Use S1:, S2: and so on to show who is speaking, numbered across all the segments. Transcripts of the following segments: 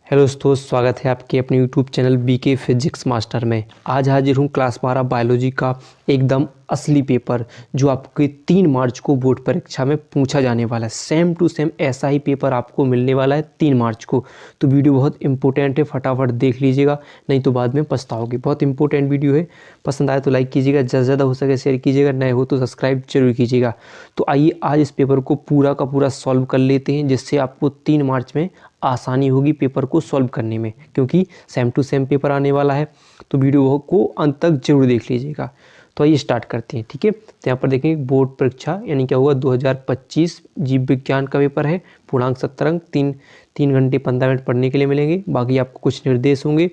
S1: Hello दोस्तों, स्वागत है आपके अपने YouTube channel BK Physics Master में। आज हाजिर हूँ क्लास 12 बायोलॉजी का एकदम असली पेपर जो आपके 3 मार्च को बोर्ड परीक्षा में पूछा जाने वाला है। सेम टू सेम ऐसा ही पेपर आपको मिलने वाला है 3 मार्च को। तो वीडियो बहुत इंपॉर्टेंट है, फटाफट देख लीजिएगा, नहीं तो बाद में पछताओगे। बहुत इंपॉर्टेंट वीडियो है, पसंद आए तो लाइक कीजिएगा, ज़्यादा से ज़्यादा हो सके शेयर कीजिएगा, नए हो तो सब्सक्राइब जरूर कीजिएगा। तो आइए आज इस पेपर को पूरा का पूरा सॉल्व कर लेते हैं, जिससे आपको 3 मार्च में आसानी होगी पेपर को सॉल्व करने में, क्योंकि सेम टू सेम पेपर आने वाला है। तो वीडियो को अंत तक जरूर देख लीजिएगा। तो आइए स्टार्ट करते हैं, ठीक है। तो यहाँ पर देखेंगे बोर्ड परीक्षा यानी क्या हुआ 2025 जीव विज्ञान का पेपर है। पूर्णांक 70 अंक, 3 घंटे 15 मिनट पढ़ने के लिए मिलेंगे। बाकी आपको कुछ निर्देश होंगे।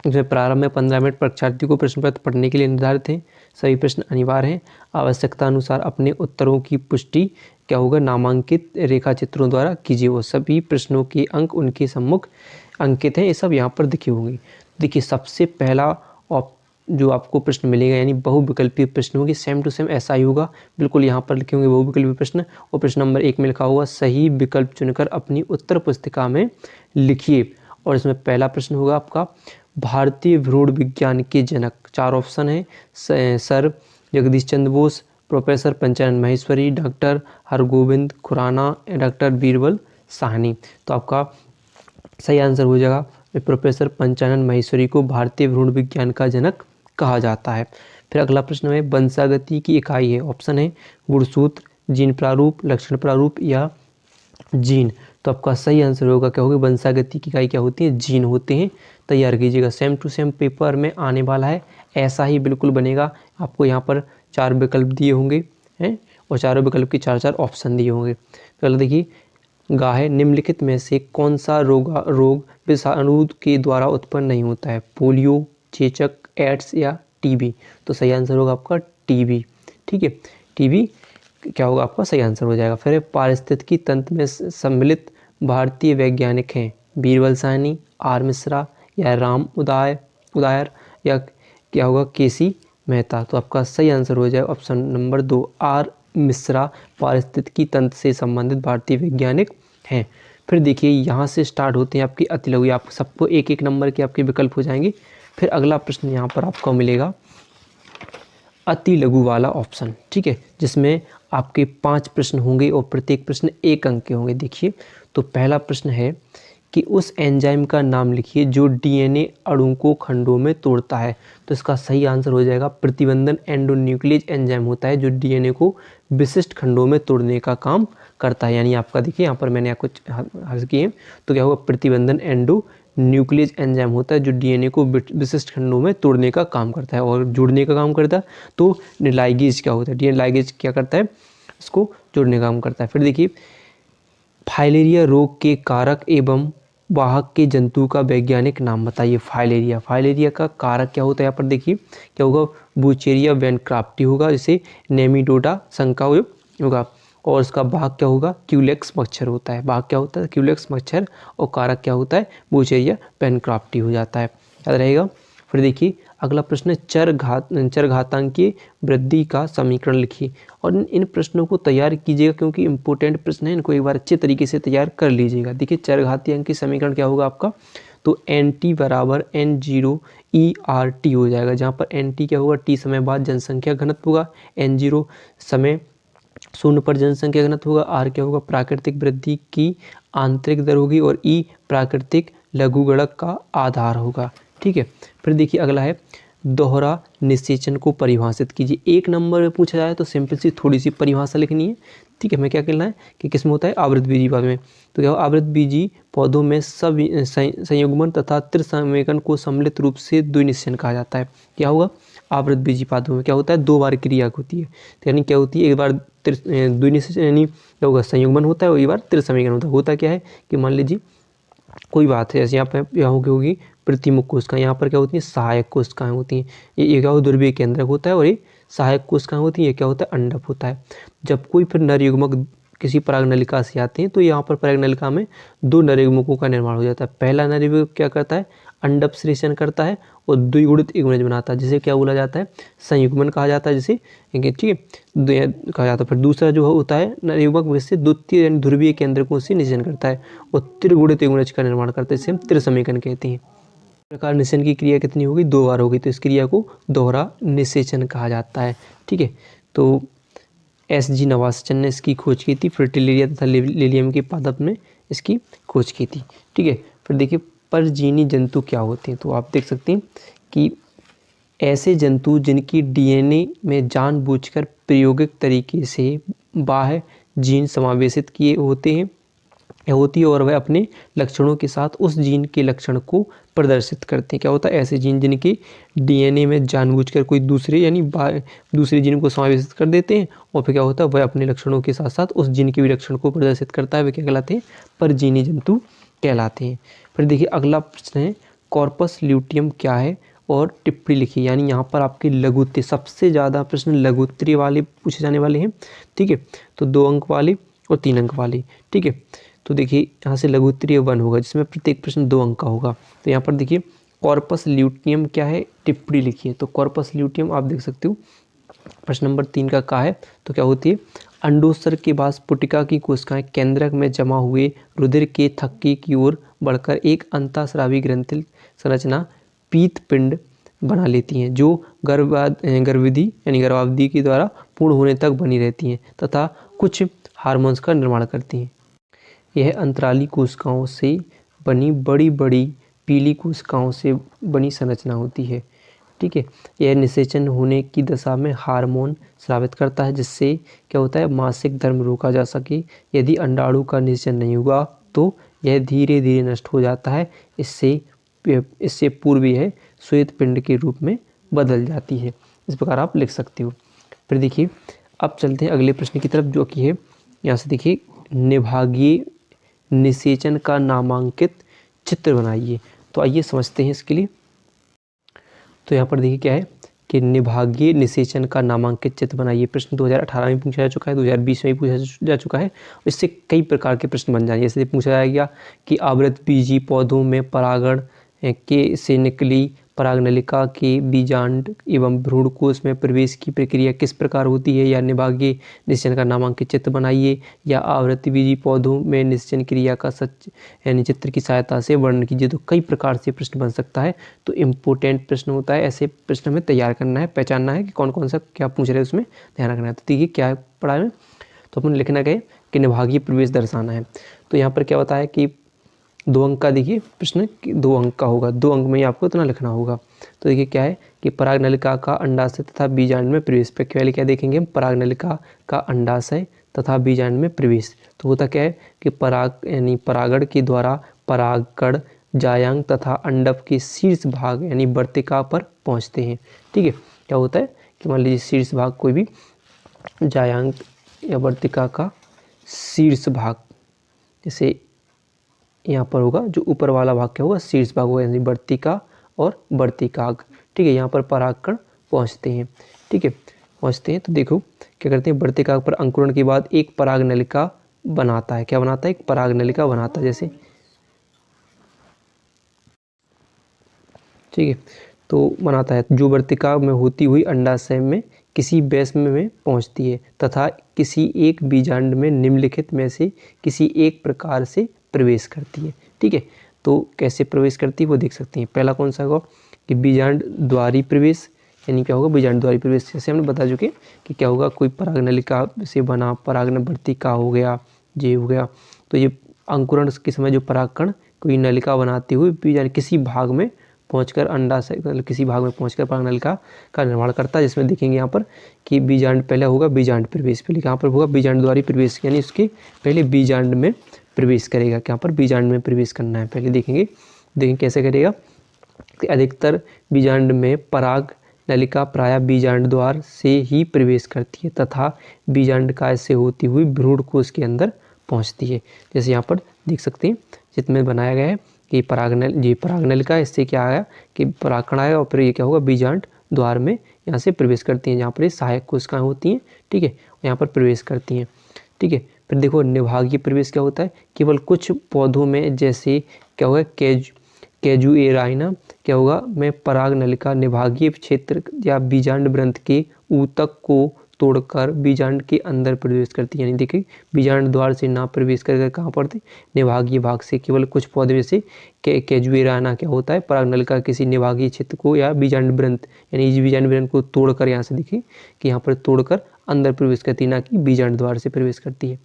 S1: इसमें प्रारंभ में 15 मिनट परीक्षार्थी को प्रश्न पत्र पढ़ने के लिए निर्धारित हैं। सभी प्रश्न अनिवार्य हैं। आवश्यकता अनुसार अपने उत्तरों की पुष्टि क्या होगा नामांकित रेखा चित्रों द्वारा कीजिए। वो सभी प्रश्नों के अंक उनके सम्मुख अंकित हैं, ये सब यहाँ पर दिखे होंगे। देखिए सबसे पहला जो आपको प्रश्न मिलेगा यानी बहुविकल्पीय प्रश्न होगी। सेम टू सेम ऐसा ही होगा, बिल्कुल यहाँ पर लिखे होंगे बहुविकल्पीय प्रश्न। और प्रश्न नंबर 1 में लिखा हुआ सही विकल्प चुनकर अपनी उत्तर पुस्तिका में लिखिए। और इसमें पहला प्रश्न होगा आपका भारतीय भ्रूण विज्ञान के जनक। 4 ऑप्शन है, sir Jagadish Chandra Bose, professor Panchanan Maheshwari, doctor Hargobind Khorana, doctor Birbal Sahni. तो आपका सही आंसर हो जाएगा प्रोफेसर पंचानन माहेश्वरी को भारतीय भ्रूण विज्ञान का जनक कहा जाता है। फिर अगला प्रश्न है वंशागति की इकाई है। ऑप्शन है गुणसूत्र, जीन प्रारूप, लक्षण प्रारूप या जीन। तो आपका सही आंसर होगा क्या होगा वंशागति की इकाई क्या होती है, जीन होते हैं। तैयार कीजिएगा, सेम टू सेम पेपर में आने वाला है, ऐसा ही बिल्कुल बनेगा। आपको यहाँ पर 4 विकल्प दिए होंगे हैं और चारों विकल्प के 4 ऑप्शन दिए होंगे। पहले देखिए गाय निम्नलिखित में से कौन सा रोग विषाणु के द्वारा उत्पन्न नहीं होता है, पोलियो, चेचक, एड्स या टीबी। तो सही आंसर होगा आपका टीबी, ठीक है। टीबी क्या होगा आपका सही आंसर हो जाएगा। फिर पारिस्थितिकी तंत्र में सम्मिलित भारतीय वैज्ञानिक हैं बीरबल साहनी, आर मिश्रा या राम उदायर या क्या होगा केसी मेहता। तो आपका सही आंसर हो जाएगा ऑप्शन नंबर 2 आर मिश्रा पारिस्थितिकी तंत्र से संबंधित भारतीय वैज्ञानिक हैं। फिर देखिए यहाँ से स्टार्ट होते हैं आपकी अति लघु, आप सबको एक एक नंबर के आपके विकल्प हो जाएंगे। फिर अगला प्रश्न यहाँ पर आपको मिलेगा अति लघु वाला ऑप्शन, ठीक है, जिसमें आपके 5 प्रश्न होंगे और प्रत्येक प्रश्न 1 अंक के होंगे। देखिए तो पहला प्रश्न है कि उस एंजाइम का नाम लिखिए जो डीएनए अणु को खंडों में तोड़ता है। तो इसका सही आंसर हो जाएगा प्रतिबंधन एंडोन्यूक्लियेज एंजाइम होता है जो डीएनए को विशिष्ट खंडों में तोड़ने का काम करता है। यानी आपका देखिए यहाँ पर मैंने कुछ हर्ज किए, तो क्या होगा प्रतिबंधन एंडोन्यूक्लियेज एंजाइम होता है जो डीएनए को विशिष्ट खंडों में तोड़ने का काम करता है और जोड़ने का काम करता है। तो लाइगेज क्या होता है, डीएनए लाइगेज क्या करता है, इसको जोड़ने का काम करता है। फिर देखिए फाइलेरिया रोग के कारक एवं वाहक के जंतु का वैज्ञानिक नाम बताइए। फाइलेरिया का कारक क्या होता है, यहाँ पर देखिए क्या होगा बुचेरिया वैनक्राफ्टी होगा, जिसे नेमिडोडा संका होगा। और उसका वाहक क्या होगा क्यूलेक्स मच्छर होता है, वाहक क्या होता है क्यूलेक्स मच्छर, और कारक क्या होता है बुचेरिया वैनक्राफ्टी हो जाता है, याद रहेगा। फिर देखिए अगला प्रश्न है चरघातांकीय वृद्धि का समीकरण लिखिए। और इन प्रश्नों को तैयार कीजिएगा क्योंकि इंपॉर्टेंट प्रश्न है, इनको एक बार अच्छे तरीके से तैयार कर लीजिएगा। देखिए चरघातीय अंक की समीकरण क्या होगा आपका, तो एन टी बराबर N0 ERT हो जाएगा, जहाँ पर एन टी क्या होगा टी समय बाद जनसंख्या घनत्व होगा, N0 समय 0 पर जनसंख्या घनत्व होगा, आर क्या होगा प्राकृतिक वृद्धि की आंतरिक दर होगी, और ई प्राकृतिक लघुगणक का आधार होगा, ठीक है। फिर देखिए अगला है दोहरा निषेचन को परिभाषित कीजिए। 1 नंबर में पूछा जाए तो सिंपल सी थोड़ी सी परिभाषा लिखनी है, ठीक है। हमें क्या करना है कि किसमें होता है आवृतबीजी पौधों में। तो क्या आवृतबीजी पौधों में सब संयुग्मन तथा त्रिसंवेकन को सम्मिलित रूप से द्विनिषेचन कहा जाता है। क्या होगा आवृतबीजी पौधों में क्या होता है 2 बार क्रिया होती है, तो यानी क्या होती है एक बार द्विनिषेचन यानी क्या होगा संयुग्मन होता है और एक बार त्रिसंवेकन होता है। होता क्या है कि मान लीजिए कोई बात है, जैसे यहाँ पर होगी प्रतिमुख कोशिकाएं, यहाँ पर क्या होती हैं सहायक कोशिकाएं होती हैं। ये क्या हो ध्रुवीय केंद्रक होता है और ये सहायक कोशिकाएं होती हैं, ये क्या होता है अंडक होता है। जब कोई फिर नर युग्मक किसी परागनलिका से आते हैं तो यहाँ पर परागनलिका में 2 नर युग्मकों का निर्माण हो जाता है। पहला नर युग्मक क्या करता है अंडप श्लेषण करता है और द्विगुणित युग्मज बनाता है, जिसे क्या बोला जाता है, संयुग्मन कहा जाता है, जिसे ठीक है कहा जाता है। फिर दूसरा जो होता है नरयुग्मक विशेष द्वितीय यानी ध्रुवीय केंद्रकों से निषेचन करता है और त्रिगुणित युग्मज का निर्माण करता है, इसे हम त्रिसमीकरण कहते हैं। प्रकार निषेचन की क्रिया कितनी होगी, 2 बार होगी, तो इस क्रिया को दोहरा निषेचन कहा जाता है। ठीक है, तो SG नवासचन ने इसकी खोज की थी, फ्रिटिलिया तथा लिलियम के पादप ने इसकी खोज की थी। ठीक है, फिर देखिए परजीवी जंतु क्या होते हैं, तो आप देख सकते हैं कि ऐसे जंतु जिनकी DNA में जानबूझकर प्रायोगिक तरीके से बाह्य जीन समावेशित किए होती है और वह अपने लक्षणों के साथ उस जीन के लक्षण को प्रदर्शित करते हैं। क्या होता है, ऐसे जीन जिनके DNA में जानबूझकर कोई दूसरे यानी दूसरे जीन को समावेशित कर देते हैं और फिर क्या होता है, वह अपने लक्षणों के साथ साथ उस जीन के भी लक्षण को प्रदर्शित करता है, वे क्या कहलाते हैं, परजीवी जंतु कहलाते हैं। फिर देखिए अगला प्रश्न है कॉर्पस ल्यूटियम क्या है और टिप्पणी लिखिए, यानी यहाँ पर आपके लघुत्तरीय सबसे ज़्यादा प्रश्न लघुत्तरीय वाले पूछे जाने वाले हैं। ठीक है, तो 2 अंक वाले और 3 अंक वाले। ठीक है, तो देखिए यहाँ से लघुत्तरीय 1 होगा जिसमें प्रत्येक प्रश्न 2 अंक का होगा। तो यहाँ पर देखिए कॉर्पस ल्यूटियम क्या है, टिप्पणी लिखिए। तो कॉर्पस ल्यूटियम आप देख सकते हो प्रश्न नंबर 3 का है, तो क्या होती है, अंडोत्सर्ग के बाद स्फुटिका की कोशिकाएं केंद्रक में जमा हुए रुधिर के थक्के की ओर बढ़कर एक अंतःस्रावी ग्रंथि संरचना पीतपिंड बना लेती हैं, जो गर्भावधि यानी गर्भावधि के द्वारा पूर्ण होने तक बनी रहती हैं तथा कुछ हार्मोन्स का निर्माण करती हैं। यह अंतराली कोशिकाओं से बनी बड़ी बड़ी पीली कोशिकाओं से बनी संरचना होती है। ठीक है, यह निषेचन होने की दशा में हार्मोन स्रावित करता है, जिससे क्या होता है, मासिक धर्म रोका जा सके। यदि अंडाणु का निषेचन नहीं हुआ तो यह धीरे धीरे नष्ट हो जाता है, इससे पूर्व यह श्वेत पिंड के रूप में बदल जाती है। इस प्रकार आप लिख सकते हो। फिर देखिए अब चलते हैं अगले प्रश्न की तरफ, जो कि है यहाँ से देखिए निभागीय निषेचन का नामांकित चित्र बनाइए। तो आइए समझते हैं इसके लिए। तो यहाँ पर देखिए क्या है कि निभागीय निषेचन का नामांकित चित्र बनाइए। प्रश्न 2018 में पूछा जा चुका है, 2020 में भी पूछा जा चुका है। इससे कई प्रकार के प्रश्न बन जाएंगे। जैसे पूछा जाएगा कि आवृत बीजी पौधों में परागण के से निकली परागनलिका के बीजांड एवं भ्रूणकोश में प्रवेश की प्रक्रिया किस प्रकार होती है, या निभागीय निषेचन का नामांकित चित्र बनाइए, या आवृतबीजी पौधों में निषेचन क्रिया का सच यानी चित्र की सहायता से वर्णन कीजिए। तो कई प्रकार से प्रश्न बन सकता है, तो इम्पोर्टेंट प्रश्न होता है, ऐसे प्रश्न हमें तैयार करना है, पहचानना है कि कौन कौन सा क्या पूछ रहे हैं, उसमें ध्यान रखना है। तो देखिए क्या पढ़ा है, तो अपन लिखना क्या है कि निभागीय प्रवेश दर्शाना है। तो यहाँ पर क्या बताया कि 2 अंक का देखिए प्रश्न 2 अंक का होगा, 2 अंक में ही आपको इतना लिखना होगा। तो देखिए क्या है कि परागनलिका का अंडाशय तथा बीजांड में प्रवेश पे पहले क्या देखेंगे हम, परागनलिका का अंडाशय तथा बीजांड में प्रवेश। तो होता क्या है कि परागण के द्वारा परागकण जायांग तथा अंडप के शीर्ष भाग यानी वर्तिका पर पहुँचते हैं। ठीक है, क्या होता है कि मान लीजिए शीर्ष भाग कोई भी जायांग या वर्तिका का शीर्ष भाग, जैसे यहाँ पर होगा जो ऊपर वाला भाग क्या होगा, शीर्ष भाग होगा, यानी वर्तिका और वर्तिकाग्र। ठीक है, यहाँ पर परागकण पहुँचते हैं। ठीक है, पहुँचते हैं तो देखो क्या करते हैं, वर्तिकाग्र पर अंकुरण के बाद एक परागनलिका बनाता है। क्या बनाता है, एक परागनलिका बनाता है जैसे। ठीक है, तो बनाता है जो वर्तिका में होती हुई अंडाशय में किसी वैष्म में पहुँचती है तथा किसी एक बीजांड में निम्नलिखित में से किसी एक प्रकार से प्रवेश करती है। ठीक है, तो कैसे प्रवेश करती है वो देख सकते हैं। पहला कौन सा होगा कि बीजांड द्वारी प्रवेश, यानी क्या होगा, बीजांड द्वारी प्रवेश जैसे हमने बता चुके कि क्या होगा, कोई परागनलिका से बना परागनवर्तिका हो गया, ये हो गया। तो ये अंकुरण के समय जो परागकण कोई नलिका बनाते हुए बीजांड किसी भाग में पहुंचकर अंडाशय मतलब किसी भाग में पहुंचकर परागनलिका का निर्माण करता है, जिसमें देखेंगे यहाँ पर कि बीजांड पहले होगा बीजांड प्रवेश, पहले यहाँ पर होगा बीजांड द्वारी प्रवेश, यानी उसके पहले बीजांड में प्रवेश करेगा। यहाँ पर बीजांड में प्रवेश करना है, पहले देखेंगे कैसे करेगा कि अधिकतर बीजांड में पराग नलिका प्रायः बीजांड द्वार से ही प्रवेश करती है तथा बीजांड काय से होती हुई भ्रूणकोश के अंदर पहुंचती है। जैसे यहाँ पर देख सकते हैं चित्र में बनाया गया है कि परागनलिका, इससे क्या आया कि परागकण आएगा और फिर ये क्या होगा, बीजांड द्वार में यहाँ से प्रवेश करती हैं, जहाँ पर ये सहायक कोशिकाएं होती हैं। ठीक है, यहाँ पर प्रवेश करती हैं। ठीक है, फिर देखो निभागीय प्रवेश क्या होता है, केवल कुछ पौधों में जैसे क्या होगा कैजुएराइना क्या होगा में पराग नलिका निभागीय क्षेत्र या बीजांड ग्रंथ के ऊतक को तोड़कर बीजांड के अंदर प्रवेश करती है। यानी देखिए बीजांड द्वार से ना प्रवेश करके कहाँ पर थे, निभागीय भाग से। केवल कुछ पौधे में से कैजुएराइना क्या होता है, पराग नलिका किसी निभागीय क्षेत्र को या बीजांड ग्रंथ यानी इस बीजांड ग्रंथ को तोड़कर, यहाँ से देखिए कि यहाँ पर तोड़कर अंदर प्रवेश करती है, ना कि बीजांड द्वार से प्रवेश करती है।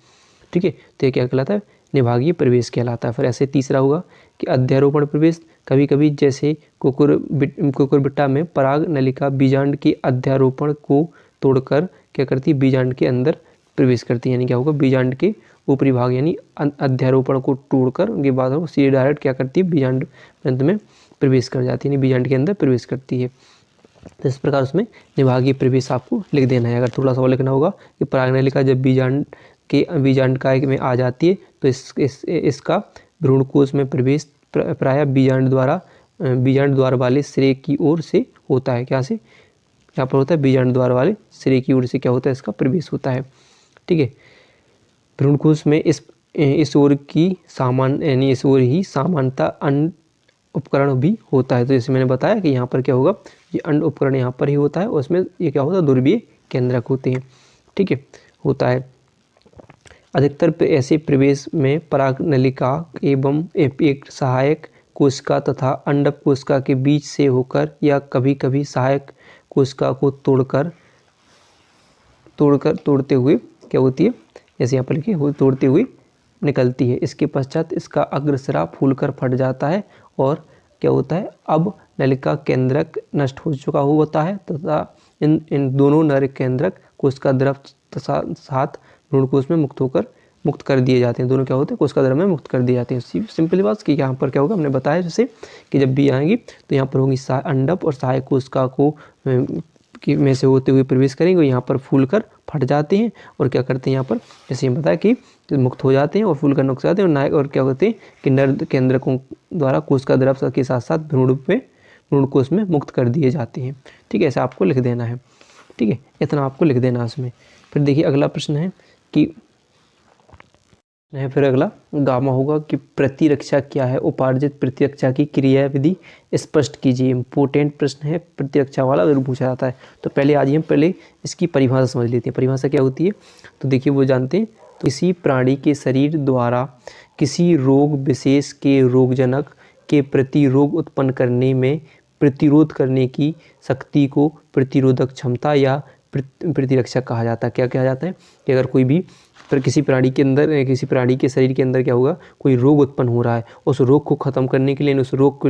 S1: ठीक है, तो ये क्या कहलाता है, निभागीय प्रवेश कहलाता है। फिर ऐसे तीसरा होगा कि अध्यारोपण प्रवेश। कभी कभी जैसे कुकुरबिट्टा में पराग नलिका बीजांड के अध्यारोपण को तोड़कर क्या करती है, बीजांड के अंदर प्रवेश करती है। यानी क्या होगा, बीजांड के ऊपरी भाग यानी अध्यारोपण को तोड़कर उनके बाद वो सीधे डायरेक्ट क्या करती है, बीजांड ग्रंथ में प्रवेश कर जाती है, यानी बीजांड के अंदर प्रवेश करती है। तो इस प्रकार उसमें निभागीय प्रवेश आपको लिख देना है। अगर थोड़ा सा और लिखना होगा कि पराग नलिका जब बीजांड काय में आ जाती है तो इसका भ्रूणकोश में प्रवेश प्रायः बीजांड द्वार वाले सिरे की ओर से होता है। क्या से, यहाँ पर होता है बीजांड द्वार वाले सिरे की ओर से क्या होता है, इसका प्रवेश होता है। ठीक है, भ्रूणकोश में इस ओर की सामान्य यानी इस ओर ही सामान्यता अंड उपकरण भी होता है। तो जैसे मैंने बताया कि यहाँ पर क्या होगा, ये अंड उपकरण यहाँ पर ही होता है और उसमें ये क्या होता है, ध्रुवीय केंद्रक होते हैं। ठीक है, होता है। अधिकतर ऐसे प्रवेश में पराग नलिका एवं एक सहायक कोशिका तथा अंडक कोशिका के बीच से होकर या कभी कभी सहायक कोशिका को तोड़ते हुए क्या होती है, जैसे यहाँ पर लिखिए तोड़ते हुए निकलती है। इसके पश्चात इसका अग्रसिरा फूलकर फट जाता है और क्या होता है, अब नलिका केंद्रक नष्ट हो चुका होता है तथा इन दोनों नर केंद्रक कोशिका द्रव तथा साथ भ्रूणकोश में मुक्त कर दिए जाते हैं। दोनों क्या होते हैं, कोशिका द्रव में मुक्त कर दिए जाते हैं। सिंपल बात कि यहाँ पर क्या होगा, हमने बताया जैसे कि जब भी आएंगी तो यहाँ पर होंगी अंडक और सहायक कोशिका को में से होते हुए प्रवेश करेंगे, यहाँ पर फूल कर फट जाते हैं और क्या करते हैं, यहाँ पर जैसे हम बताया कि मुक्त हो जाते हैं और फूल कर नुकसान जाते हैं और नायक और क्या होते हैं कि नर केंद्रकों द्वारा कोशिका द्रव के साथ साथ भ्रूणकोश में मुक्त कर दिए जाते हैं। ठीक है, ऐसा आपको लिख देना है। ठीक है, इतना आपको लिख देना है उसमें। फिर देखिए अगला प्रश्न है कि फिर अगला गामा होगा कि प्रतिरक्षा क्या है, उपार्जित प्रतिरक्षा की क्रियाविधि स्पष्ट कीजिए। इंपॉर्टेंट प्रश्न है प्रतिरक्षा वाला, अगर पूछा जाता है तो पहले आज हम पहले इसकी परिभाषा समझ लेते हैं। परिभाषा क्या होती है, तो देखिए वो जानते हैं। तो किसी प्राणी के शरीर द्वारा किसी रोग विशेष के रोगजनक के प्रति रोग उत्पन्न करने में प्रतिरोध करने की शक्ति को प्रतिरोधक क्षमता या प्रतिरक्षा कहा जाता है। क्या कहा जाता है कि अगर कोई भी किसी प्राणी के शरीर के अंदर क्या होगा, कोई रोग उत्पन्न हो रहा है, उस रोग को खत्म करने के लिए, उस रोग को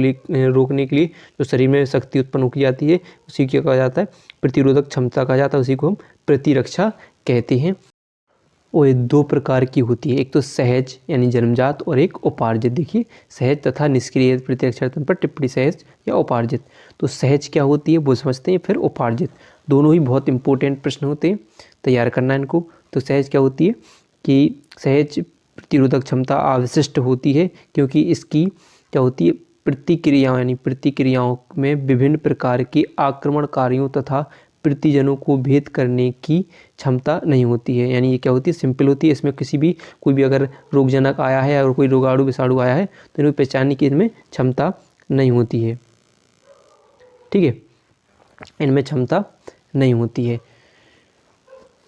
S1: रोकने के लिए जो शरीर में शक्ति उत्पन्न की जाती है उसी को कहा जाता है प्रतिरोधक क्षमता कहा जाता है, उसी को हम प्रतिरक्षा कहते हैं। और ये दो प्रकार की होती है, एक तो सहज यानी जन्मजात और एक उपार्जित। देखिए सहज तथा निष्क्रिय प्रतिरक्षा तंत्र पर टिप्पणी, सहज या उपार्जित। तो सहज क्या होती है वो समझते हैं, फिर उपार्जित। दोनों ही बहुत इंपॉर्टेंट प्रश्न होते हैं, तैयार करना इनको। तो सहज क्या होती है कि सहज प्रतिरोधक क्षमता अविशिष्ट होती है क्योंकि इसकी क्या होती है, प्रतिक्रियाओं में विभिन्न प्रकार के आक्रमणकारियों तथा प्रतिजनों को भेद करने की क्षमता नहीं होती है। यानी ये क्या होती है, सिंपल होती है। इसमें कोई भी अगर रोगजनक आया है और कोई रोगाणु विषाणु आया है तो इनको पहचानने की इनमें क्षमता नहीं होती है। ठीक है, इनमें क्षमता नहीं होती है।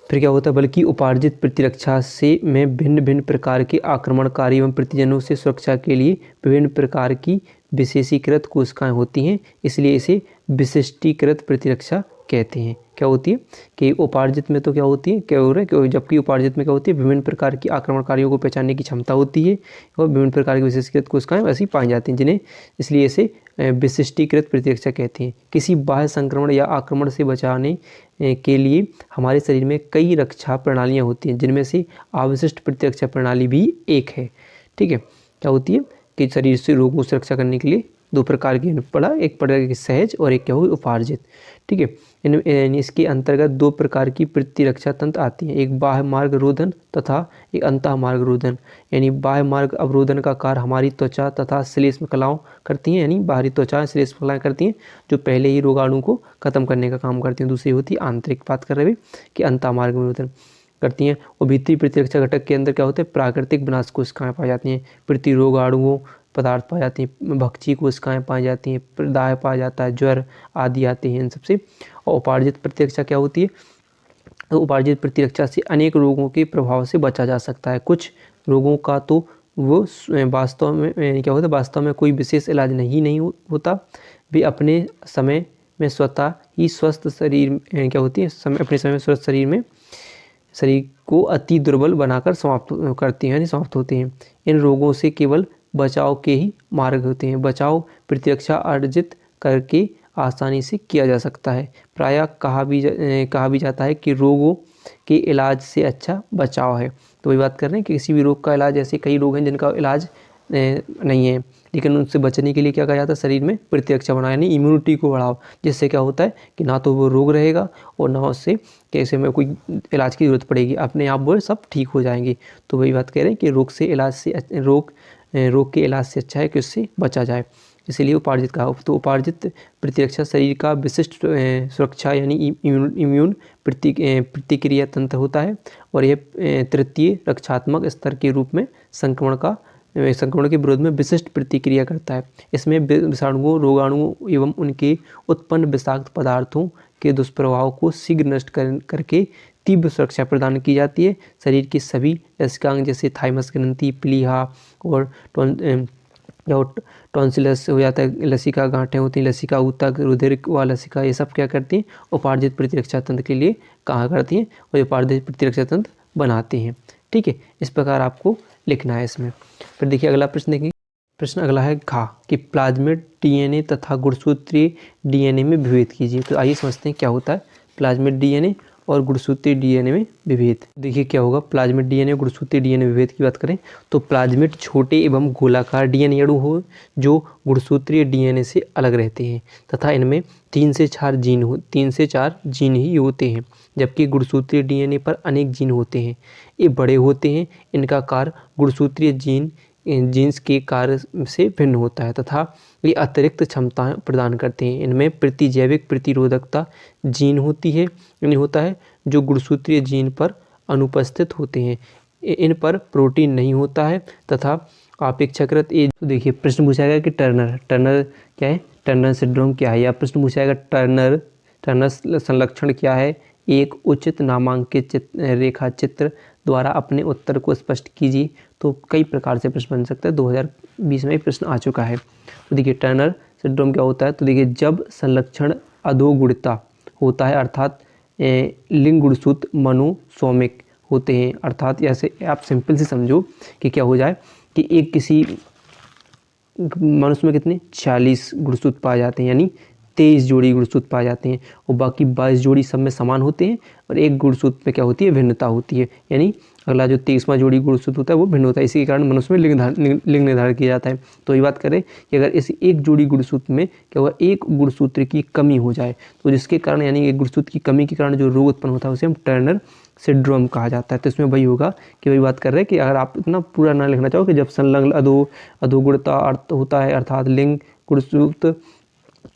S1: फिर क्या होता है, बल्कि उपार्जित प्रतिरक्षा से में भिन्न भिन्न प्रकार के आक्रमणकारी एवं प्रतिजनों से सुरक्षा के लिए विभिन्न प्रकार की विशेषीकृत कोशिकाएं होती हैं, इसलिए इसे विशिष्टीकृत प्रतिरक्षा कहते हैं। क्या होती है कि उपार्जित में तो क्या होती है, क्या हो रहा है, जबकि उपार्जित में क्या होती है, विभिन्न प्रकार की आक्रमणकारियों को पहचानने की क्षमता होती है और विभिन्न प्रकार की विशेषीकृत कोशिकाएं ऐसी पाई जाती हैं, जिन्हें इसलिए इसे विशिष्टीकृत प्रतिरक्षा कहते हैं। किसी बाह्य संक्रमण या आक्रमण से बचाने के लिए हमारे शरीर में कई रक्षा प्रणालियां होती हैं, जिनमें से अवशिष्ट प्रतिरक्षा प्रणाली भी एक है। ठीक है, क्या होती है कि शरीर से रोगों से रक्षा करने के लिए दो प्रकार की पड़ा, एक प्रकार की सहज और एक क्या हुई उपार्जित। ठीक है, इसके अंतर्गत दो प्रकार की प्रतिरक्षा तंत्र आती हैं, एक बाह्य मार्ग रोधन तथा एक अंतः मार्ग रोधन। यानी बाह्य मार्ग अवरोधन का कार्य हमारी त्वचा तथा श्लेष्म कलाओं करती हैं, यानी बाहरी त्वचा श्लेष्म कलाएं करती हैं जो पहले ही रोगाणु को खत्म करने का काम करती हैं। दूसरी होती है आंतरिक, बात कर रहे हैं कि अंतः मार्ग रोधन करती हैं। और भीतरी प्रतिरक्षा घटक के अंदर क्या होता है, प्राकृतिक विनाश कोशिकाएं पाई जाती हैं, प्रतिरोगाणुओं पदार्थ पाए जाते हैं, भक्षी कोशिकाएं पाई जाती हैं, प्रदाह पाया जाता है, ज्वर आदि आते हैं इन सबसे। और उपार्जित प्रतिरक्षा क्या होती है? तो उपार्जित प्रतिरक्षा से अनेक रोगों के प्रभाव से बचा जा सकता है। कुछ रोगों का तो वो वास्तव में क्या होता है, वास्तव में कोई विशेष इलाज नहीं होता, वे अपने समय में स्वतः ही स्वस्थ शरीर क्या होती है, अपने समय में स्वस्थ शरीर को अति दुर्बल बनाकर समाप्त करती हैं, यानी समाप्त होते हैं। इन रोगों से केवल बचाव के ही मार्ग होते हैं। बचाव प्रतिरक्षा अर्जित करके आसानी से किया जा सकता है। प्रायः कहा भी जाता है कि रोगों के इलाज से अच्छा बचाव है। तो वही बात कर रहे हैं कि किसी भी रोग का इलाज, ऐसे कई रोग हैं जिनका इलाज नहीं है, लेकिन उनसे बचने के लिए क्या कहा जाता है, शरीर में प्रतिरक्षा बनाओ, यानी इम्यूनिटी को बढ़ाओ, जिससे क्या होता है कि ना तो वो रोग रहेगा और ना उससे कैसे में कोई इलाज की ज़रूरत पड़ेगी, अपने आप वो सब ठीक हो जाएंगे। तो वही बात कह रहे हैं कि रोग के इलाज से अच्छा है कि उससे बचा जाए, इसीलिए उपार्जित कहा। तो उपार्जित प्रतिरक्षा शरीर का विशिष्ट सुरक्षा यानी इम्यून प्रतिक्रिया तंत्र होता है, और यह तृतीय रक्षात्मक स्तर के रूप में संक्रमण के विरोध में विशिष्ट प्रतिक्रिया करता है। इसमें विषाणुओं, रोगाणुओं एवं उनके उत्पन्न विषाक्त पदार्थों के दुष्प्रभाव को शीघ्र नष्ट करके तीव्र सुरक्षा प्रदान की जाती है। शरीर के सभी लसिकांग जैसे थाइमस ग्रंथि, प्लीहा और टॉन्सिलस हो जाता है, लसिका गांठें होती हैं, लसिका ऊतक, रुधिर व लसिका, ये सब क्या करती हैं, उपार्जित प्रतिरक्षा तंत्र के लिए कहा करती हैं और उपार्जित प्रतिरक्षा तंत्र बनाती हैं। ठीक है, इस प्रकार आपको लिखना है इसमें। फिर देखिए अगला प्रश्न देखेंगे। प्रश्न अगला है घा कि प्लाज्मिड डीएनए तथा गुणसूत्रीय डीएनए में विभेद कीजिए। तो आइए समझते हैं क्या होता है प्लाज्मिड डीएनए और गुणसूत्रीय डीएनए में विभेद। देखिए क्या होगा, प्लाज्मिड डीएनए और गुणसूत्रीय डीएनए विभेद की बात करें तो प्लाज्मिड छोटे एवं गोलाकार डीएनए अणु हो जो गुणसूत्रीय डीएनए से अलग रहते हैं तथा इनमें 3 से 4 जीन ही होते हैं, जबकि गुणसूत्रीय डीएनए पर अनेक जीन होते हैं। ये बड़े होते हैं, इनका कार्य गुणसूत्रीय जीन्स के कार्य से भिन्न होता है तथा ये अतिरिक्त क्षमताएं प्रदान करते हैं। इनमें प्रतिजैविक प्रतिरोधकता जीन होता है जो गुणसूत्रीय जीन पर अनुपस्थित होते हैं। इन पर प्रोटीन नहीं होता है तथा अपेक्षाकृत तो देखिए प्रश्न पूछा गया कि टर्नर क्या है, टर्नर सिंड्रोम क्या है, या प्रश्न पूछा गया टर्नर संलक्षण क्या है, एक उचित नामांकित रेखा चित्र द्वारा अपने उत्तर को स्पष्ट कीजिए। तो कई प्रकार से प्रश्न बन सकता है, 2020 में प्रश्न आ चुका है। तो देखिए टर्नर सिंड्रोम क्या होता है, तो देखिए जब संलक्षण अधोगुणता होता है अर्थात लिंग गुणसूत्र मोनोसोमिक होते हैं, अर्थात ऐसे आप सिंपल से समझो कि क्या हो जाए कि एक किसी मनुष्य में कितने 40 गुणसूत्र पाए जाते हैं, यानी 23 जोड़ी गुणसूत्र पाए जाते हैं और बाकी 22 जोड़ी सब में समान होते हैं और एक गुणसूत्र में क्या होती है, भिन्नता होती है, यानी अगला जो 23वां जोड़ी गुणसूत्र होता है वो भिन्न होता है। इसी के कारण मनुष्य में लिंग निर्धारण किया जाता है। तो ये बात करें कि अगर इस एक जोड़ी गुणसूत्र में क्या हुआ, एक गुणसूत्र की कमी हो जाए तो जिसके कारण यानी एक गुणसूत्र की कमी के कारण जो रोग उत्पन्न होता है उसे हम टर्नर सिंड्रोम कहा जाता है। तो इसमें वही होगा कि वही बात कर रहे हैं कि अगर आप इतना पूरा ना लिखना चाहो कि जब संलग्न अधोगुणता अर्थ होता है अर्थात लिंग गुणसूत्र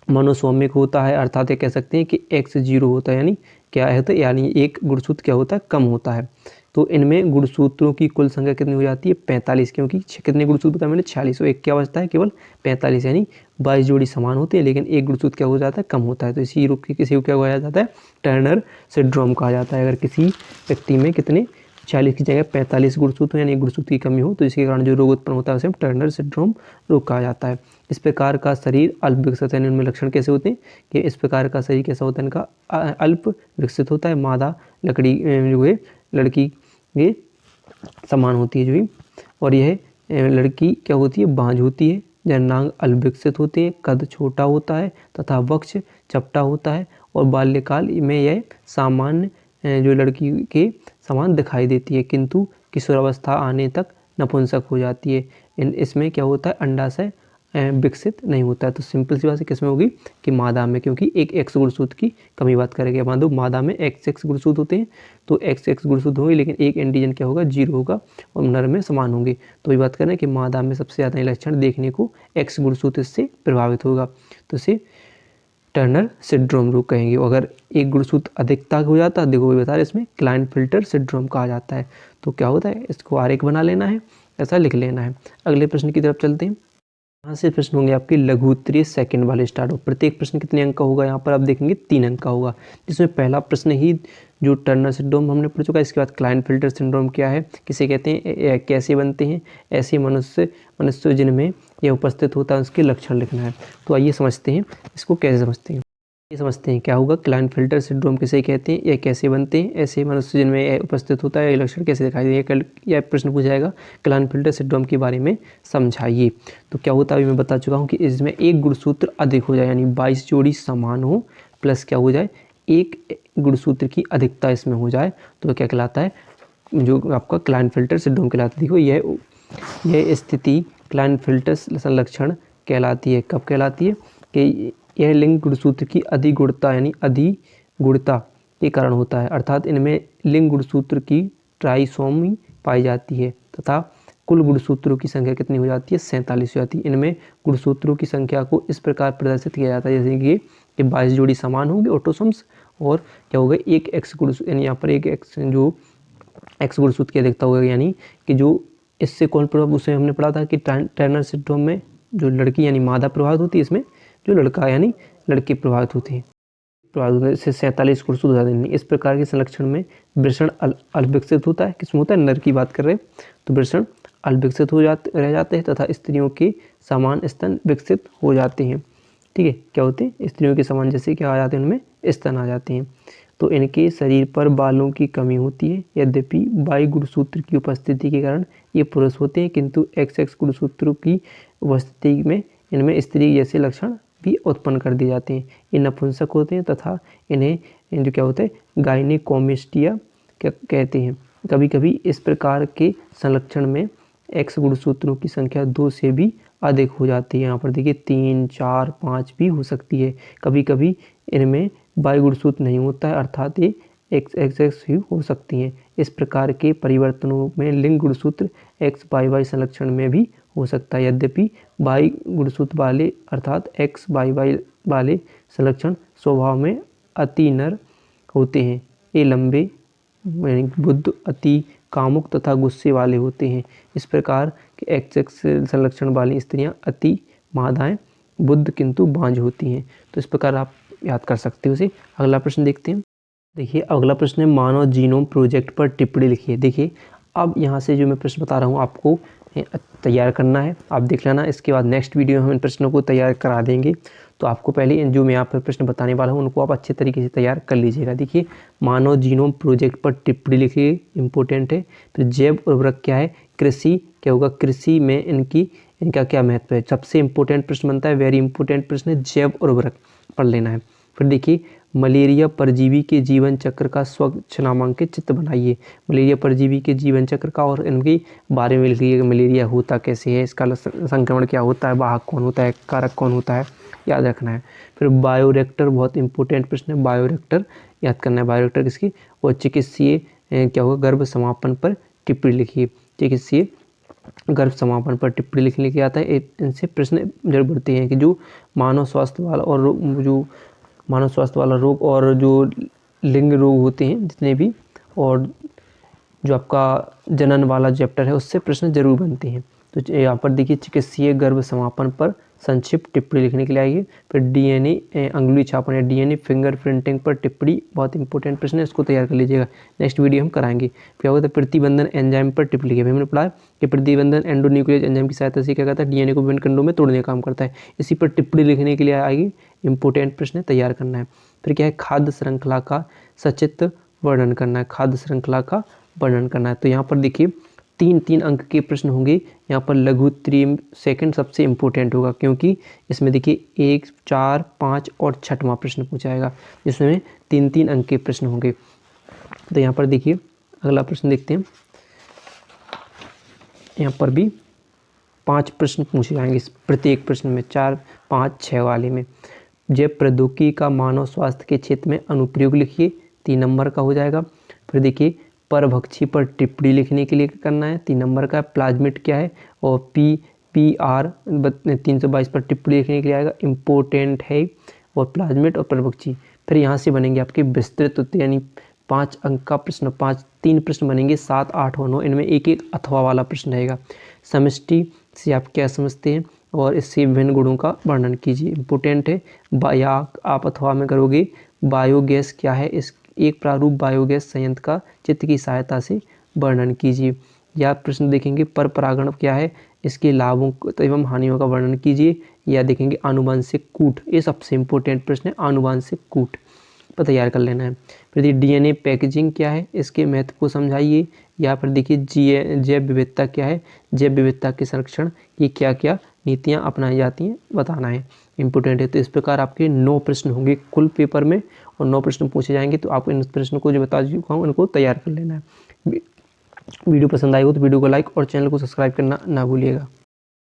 S1: मोनोसोमिक होता है, अर्थात ये कह सकते हैं कि x 0 होता है, यानी क्या है, तो यानी एक गुणसूत्र क्या होता है, कम होता है। तो इनमें गुणसूत्रों की कुल संख्या कितनी हो जाती है, 45, क्योंकि कितने गुणसूत्र बताया मैंने, 46, और एक क्या बचता है, केवल 45, यानी 22 जोड़ी समान होती है लेकिन एक गुणसूत्र क्या हो जाता है, कम होता है। तो इसी रूप की किसी को क्या कहा जाता है, टर्नर सिंड्रोम कहा जाता है। अगर किसी व्यक्ति में कितने 40 की जगह 45 गुणसूत्र यानी एक गुणसूत्र की कमी हो तो इसके कारण जो रोग उत्पन्न होता है उसे टर्नर सिंड्रोम रोग कहा जाता है। इस प्रकार का शरीर अल्प विकसित है, इनमें लक्षण कैसे होते हैं कि इस प्रकार का शरीर कैसा होता है, इनका अल्प विकसित होता है, मादा लकड़ी जो है लड़की के समान होती है जो, और यह लड़की क्या होती है, बांझ होती है, जननांग अल्प विकसित होते हैं, कद छोटा होता है तथा वक्ष चपटा होता है और बाल्यकाल में यह सामान्य जो लड़की के समान दिखाई देती है, किंतु किशोरावस्था आने तक नपुंसक हो जाती है। इसमें क्या होता है, अंडाशय विकसित नहीं होता है। तो सिंपल सी बात किसमें होगी कि मादा में, क्योंकि एक एक्स गुणसूत्र की कमी बात करेंगे। मान लो मादा में एक्स गुणसूत्र होते हैं तो एक्स गुणसूत्र होंगे लेकिन एक एंटीजन क्या होगा, 0 होगा और नर में समान होंगे। तो ये बात करें कि मादा में सबसे ज़्यादा लक्षण देखने को एक्स गुणसूत्र से प्रभावित होगा, तो इसे टर्नर सिंड्रोम रोग कहेंगे। अगर एक गुणसूत्र अधिकता हो जाता है, देखो ये बता रहे इसमें क्लाइनफिल्टर सिंड्रोम कहा जाता है। तो क्या होता है, इसको आरेख बना लेना है, ऐसा लिख लेना है। अगले प्रश्न की तरफ चलते हैं। यहाँ से प्रश्न होंगे आपके लघु उत्तरीय सेकंड वाले स्टार्ट हो। प्रत्येक प्रश्न कितने अंक का होगा, यहाँ पर आप देखेंगे 3 अंक का होगा, जिसमें पहला प्रश्न ही जो टर्नर सिंड्रोम हमने पढ़ चुका है। इसके बाद क्लाइनफिल्टर सिंड्रोम क्या है, किसे कहते हैं, कैसे बनते हैं, ऐसे मनुष्य जिनमें यह उपस्थित होता है उसके लक्षण लिखना है। तो आइए समझते हैं इसको कैसे समझते हैं। ये समझते हैं क्या होगा, क्लाइनफिल्टर सिंड्रोम किसे कहते हैं, यह कैसे बनते हैं, ऐसे मनुष्य जिनमें यह उपस्थित होता है, ये लक्षण कैसे दिखाई देंगे। यह प्रश्न पूछा जाएगा क्लाइनफिल्टर सिंड्रोम के बारे में समझाइए। तो क्या होता है, अभी मैं बता चुका हूँ कि इसमें एक गुणसूत्र अधिक हो जाए, यानी 22 जोड़ी समान हो, प्लस क्या हो जाए, एक गुणसूत्र की अधिकता इसमें हो जाए, तो क्या कहलाता है, जो आपका क्लाइनफिल्टर सिंड्रोम कहलाता है। देखो यह स्थिति क्लाइनफिल्टर संलक्षण कहलाती है। कब कहलाती है, कि यह लिंग गुणसूत्र की अधिगुणता यानी अधिगुणता के कारण होता है, अर्थात इनमें लिंग गुणसूत्र की ट्राइसोमी पाई जाती है तथा कुल गुणसूत्रों की संख्या कितनी हो जाती है, 47 हो जाती है। इनमें गुणसूत्रों की संख्या को इस प्रकार प्रदर्शित किया जाता है, जैसे कि 22 जोड़ी समान होंगे ऑटोसोम्स, और क्या होगा, एक एक्स गुणसूत्र, यानी यहाँ पर एक एक्स जो एक्स गुणसूत्र की अधिकता होगा, यानी कि जो इससे कौन प्रभाव, उसे हमने पढ़ा था कि टर्नर सिंड्रोम में जो लड़की यानी मादा प्रभावित होती है, इसमें जो लड़का यानी लड़के प्रभावित होते हैं, इससे 47 गुणसूत्र ज़्यादा नहीं। इस प्रकार के संलक्षण में वृषण अल्पविकसित होता है, किसमें होता है, नर की बात कर रहे हैं, तो वृषण अल्पविकसित रह जाते हैं तथा स्त्रियों के समान स्तन विकसित हो जाते हैं। ठीक है, क्या होते हैं, स्त्रियों के समान जैसे क्या आ जाते हैं, उनमें स्तन आ जाते हैं। तो इनके शरीर पर बालों की कमी होती है, यद्यपि वाई गुणसूत्र की उपस्थिति के कारण ये पुरुष होते हैं, किंतु XX गुणसूत्रों की उपस्थिति में इनमें स्त्री जैसे लक्षण भी उत्पन्न कर दिए जाते हैं। ये नपुंसक होते हैं तथा इन्हें जो क्या होता है, गायनेकोमेस्टिया कहते हैं। कभी कभी इस प्रकार के संलक्षण में X गुणसूत्रों की संख्या 2 से भी अधिक हो जाती है। यहाँ पर देखिए 3, 4, 5 भी हो सकती है। कभी कभी इनमें Y गुणसूत्र नहीं होता है, अर्थात ये XX ही हो सकती हैं। इस प्रकार के परिवर्तनों में लिंग गुणसूत्र XYY संलक्षण में भी हो सकता है, यद्यपि Y गुणसूत्र वाले अर्थात XYY वाले संलक्षण स्वभाव में अति नर होते हैं। ये लंबे बुद्ध, अति कामुक तथा गुस्से वाले होते हैं। इस प्रकार के XX संलक्षण वाली स्त्रियां अति मादाएं, बुद्ध किंतु बांझ होती हैं। तो इस प्रकार आप याद कर सकते हो उसे। अगला प्रश्न देखते हैं। देखिए अगला प्रश्न है, मानव जीनोम प्रोजेक्ट पर टिप्पणी लिखिए। देखिए अब यहाँ से जो मैं प्रश्न बता रहा हूँ आपको तैयार करना है, आप देख लेना। इसके बाद नेक्स्ट वीडियो में हम इन प्रश्नों को तैयार करा देंगे, तो आपको पहले जो मैं यहाँ पर प्रश्न बताने वाला हूँ उनको आप अच्छे तरीके से तैयार कर लीजिएगा। देखिए मानव जीनोम प्रोजेक्ट पर टिप्पणी लिखिए, इंपॉर्टेंट है। फिर जैव उर्वरक क्या है, कृषि क्या होगा, कृषि में इनका क्या महत्व है, सबसे इंपॉर्टेंट प्रश्न बनता है, वेरी इंपॉर्टेंट प्रश्न है, जैव उर्वरक पढ़ लेना है। फिर देखिए मलेरिया परजीवी के जीवन चक्र का स्वच्छ नामांकित चित्र बनाइए। मलेरिया परजीवी के जीवन चक्र का और इनके बारे में लिखिए, मलेरिया होता कैसे है, इसका संक्रमण क्या होता है, वाहक कौन होता है, कारक कौन होता है, याद रखना है। फिर बायोरिएक्टर बहुत इंपॉर्टेंट प्रश्न है, बायोरिएक्टर याद करना है। बायोरिएक्टर किसकी, और चिकित्सीय क्या होगा, गर्भ समापन पर टिप्पणी लिखिए। चिकित्सीय गर्भ समापन पर टिप्पणी लिखने के आता है। इनसे प्रश्न जरूर बढ़ते हैं कि जो मानव स्वास्थ्य वाला रोग और जो लिंग रोग होते हैं जितने भी, और जो आपका जनन वाला चैप्टर है उससे प्रश्न जरूर बनते हैं। तो यहाँ पर देखिए चिकित्सीय गर्भ समापन पर संक्षिप्त टिप्पणी लिखने के लिए आइए। फिर DNA अंगुली छापन या DNA फिंगरप्रिंटिंग पर टिप्पणी बहुत इंपॉर्टेंट प्रश्न है, इसको तैयार कर लीजिएगा, नेक्स्ट वीडियो हम कराएंगे। फिर होता है प्रतिबंधन एंजाइम पर टिप्पणी लिखिए। हमने पढ़ा कि प्रतिबंधन एंडोन्यूक्लियस एंजाइम की सहायता से क्या करता है, DNA को विभिन्न खंडों में तोड़ने का काम करता है। इसी पर टिप्पणी लिखने के लिए आएगी, इंपॉर्टेंट प्रश्न तैयार करना है। फिर क्या है, खाद्य श्रृंखला का सचित्र वर्णन करना है, खाद्य श्रृंखला का वर्णन करना है। तो यहाँ पर देखिए 3-3 अंक के प्रश्न होंगे। यहाँ पर लघु उत्तरीय सेकंड सबसे इंपॉर्टेंट होगा, क्योंकि इसमें देखिए 1, 4, 5 और 6वां प्रश्न पूछा जाएगा, जिसमें 3-3 अंक के प्रश्न होंगे। तो यहाँ पर देखिए अगला प्रश्न देखते हैं। यहाँ पर भी 5 प्रश्न पूछे जाएंगे, प्रत्येक प्रश्न में 4, 5, 6 वाले में। जैव प्रौद्योगिकी का मानव स्वास्थ्य के क्षेत्र में अनुप्रयोग लिखिए, 3 नंबर का हो जाएगा। फिर देखिए परभक्षी पर टिप्पणी लिखने के लिए करना है, 3 नंबर का। प्लाज्मिड क्या है, और PPR 322 पर टिप्पणी लिखने के लिए आएगा, इंपॉर्टेंट है, और प्लाज्मिड और परभक्षी। फिर यहाँ से बनेंगे आपके विस्तृत उत्तर, यानी 5 अंक का प्रश्न, 3 प्रश्न बनेंगे, 7, 8 और 9, इनमें एक अथवा वाला प्रश्न रहेगा। समष्टि से आप क्या समझते हैं, और इससे विभिन्न गुणों का वर्णन कीजिए। इम्पोर्टेंट है। या आप अथवा में करोगे बायोगैस क्या है, इस एक प्रारूप बायोगैस संयंत्र का चित्र की सहायता से वर्णन कीजिए। या प्रश्न देखेंगे पर परागण क्या है, इसके लाभों एवं हानियों का वर्णन कीजिए। या देखेंगे आनुवंशिक कूट, ये सबसे इम्पोर्टेंट प्रश्न है, आनुवंशिक कूट पर तैयार कर लेना है। फिर देखिए डीएनए पैकेजिंग क्या है, इसके महत्व को समझाइए। यहाँ पर देखिए जैव विविधता क्या है, जैव विविधता के संरक्षण की क्या क्या नीतियाँ अपनाई जाती हैं बताना है, इंपॉर्टेंट है। तो इस प्रकार आपके 9 प्रश्न होंगे कुल पेपर में और 9 प्रश्न पूछे जाएंगे। तो आप इन प्रश्नों को जो बता चुका हूँ इनको तैयार कर लेना है। वीडियो पसंद आई हो तो वीडियो को लाइक और चैनल को सब्सक्राइब करना ना भूलिएगा।